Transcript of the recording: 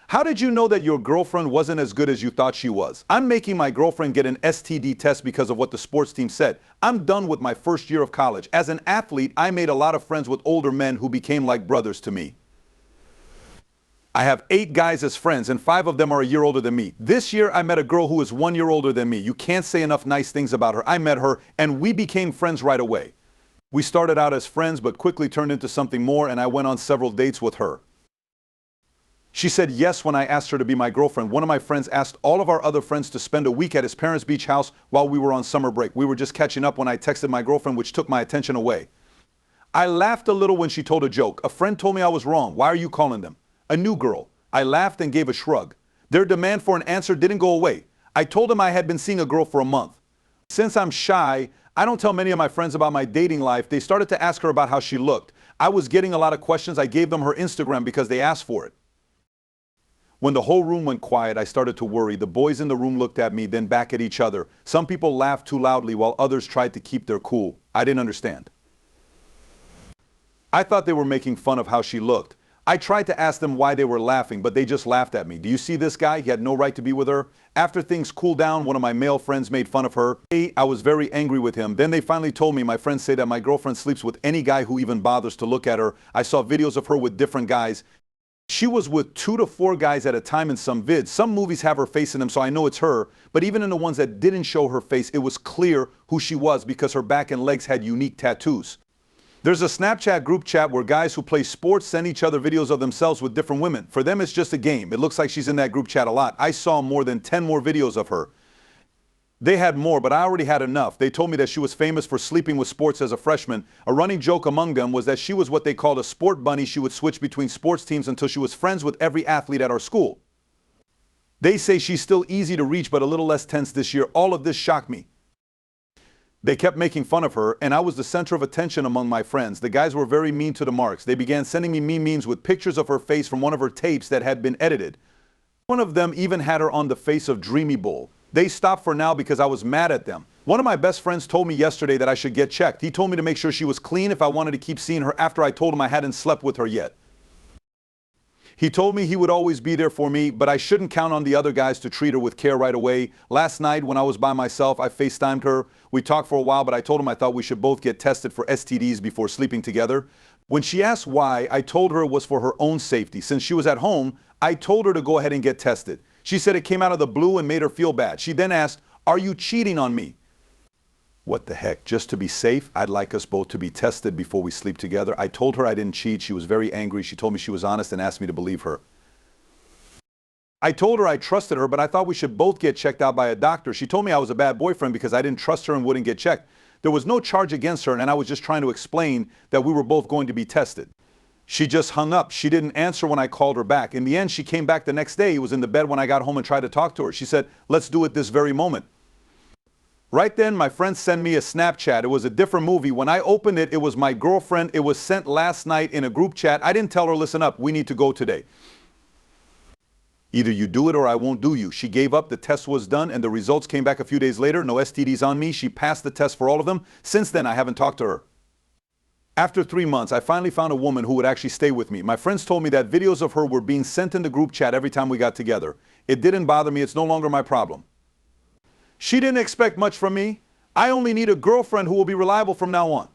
How did you know that your girlfriend wasn't as good as you thought she was? I'm making my girlfriend get an STD test because of what the sports team said. I'm done with my first year of college. As an athlete, I made a lot of friends with older men who became like brothers to me. I have 8 guys as friends, and 5 of them are a year older than me. This year, I met a girl who is 1 year older than me. You can't say enough nice things about her. I met her, and we became friends right away. We started out as friends, but quickly turned into something more, and I went on several dates with her. She said yes when I asked her to be my girlfriend. One of my friends asked all of our other friends to spend a week at his parents' beach house while we were on summer break. We were just catching up when I texted my girlfriend, which took my attention away. I laughed a little when she told a joke. A friend told me I was wrong. Why are you calling them? A new girl. I laughed and gave a shrug. Their demand for an answer didn't go away. I told them I had been seeing a girl for a month. Since I'm shy, I don't tell many of my friends about my dating life. They started to ask her about how she looked. I was getting a lot of questions. I gave them her Instagram because they asked for it. When the whole room went quiet, I started to worry. The boys in the room looked at me, then back at each other. Some people laughed too loudly while others tried to keep their cool. I didn't understand. I thought they were making fun of how she looked. I tried to ask them why they were laughing, but they just laughed at me. Do you see this guy? He had no right to be with her. After things cooled down, one of my male friends made fun of her. I was very angry with him. Then they finally told me, my friends say that my girlfriend sleeps with any guy who even bothers to look at her. I saw videos of her with different guys. She was with 2 to 4 guys at a time in some vids. Some movies have her face in them, so I know it's her. But even in the ones that didn't show her face, it was clear who she was because her back and legs had unique tattoos. There's a Snapchat group chat where guys who play sports send each other videos of themselves with different women. For them, it's just a game. It looks like she's in that group chat a lot. I saw more than 10 more videos of her. They had more, but I already had enough. They told me that she was famous for sleeping with sports as a freshman. A running joke among them was that she was what they called a sport bunny. She would switch between sports teams until she was friends with every athlete at our school. They say she's still easy to reach, but a little less tense this year. All of this shocked me. They kept making fun of her, and I was the center of attention among my friends. The guys were very mean to the marks. They began sending me memes with pictures of her face from one of her tapes that had been edited. One of them even had her on the face of Dreamy Bull. They stopped for now because I was mad at them. One of my best friends told me yesterday that I should get checked. He told me to make sure she was clean if I wanted to keep seeing her after I told him I hadn't slept with her yet. He told me he would always be there for me, but I shouldn't count on the other guys to treat her with care right away. Last night when I was by myself, I FaceTimed her. We talked for a while, but I told him I thought we should both get tested for STDs before sleeping together. When she asked why, I told her it was for her own safety. Since she was at home, I told her to go ahead and get tested. She said it came out of the blue and made her feel bad. She then asked, "Are you cheating on me?" What the heck? Just to be safe, I'd like us both to be tested before we sleep together. I told her I didn't cheat. She was very angry. She told me she was honest and asked me to believe her. I told her I trusted her, but I thought we should both get checked out by a doctor. She told me I was a bad boyfriend because I didn't trust her and wouldn't get checked. There was no charge against her, and I was just trying to explain that we were both going to be tested. She just hung up. She didn't answer when I called her back. In the end, she came back the next day. He was in the bed when I got home and tried to talk to her. She said, "Let's do it this very moment." Right then, my friend sent me a Snapchat. It was a different movie. When I opened it, it was my girlfriend. It was sent last night in a group chat. I didn't tell her, "Listen up, we need to go today. Either you do it or I won't do you." She gave up. The test was done, and the results came back a few days later. No STDs on me. She passed the test for all of them. Since then, I haven't talked to her. After 3 months, I finally found a woman who would actually stay with me. My friends told me that videos of her were being sent in the group chat every time we got together. It didn't bother me. It's no longer my problem. She didn't expect much from me. I only need a girlfriend who will be reliable from now on.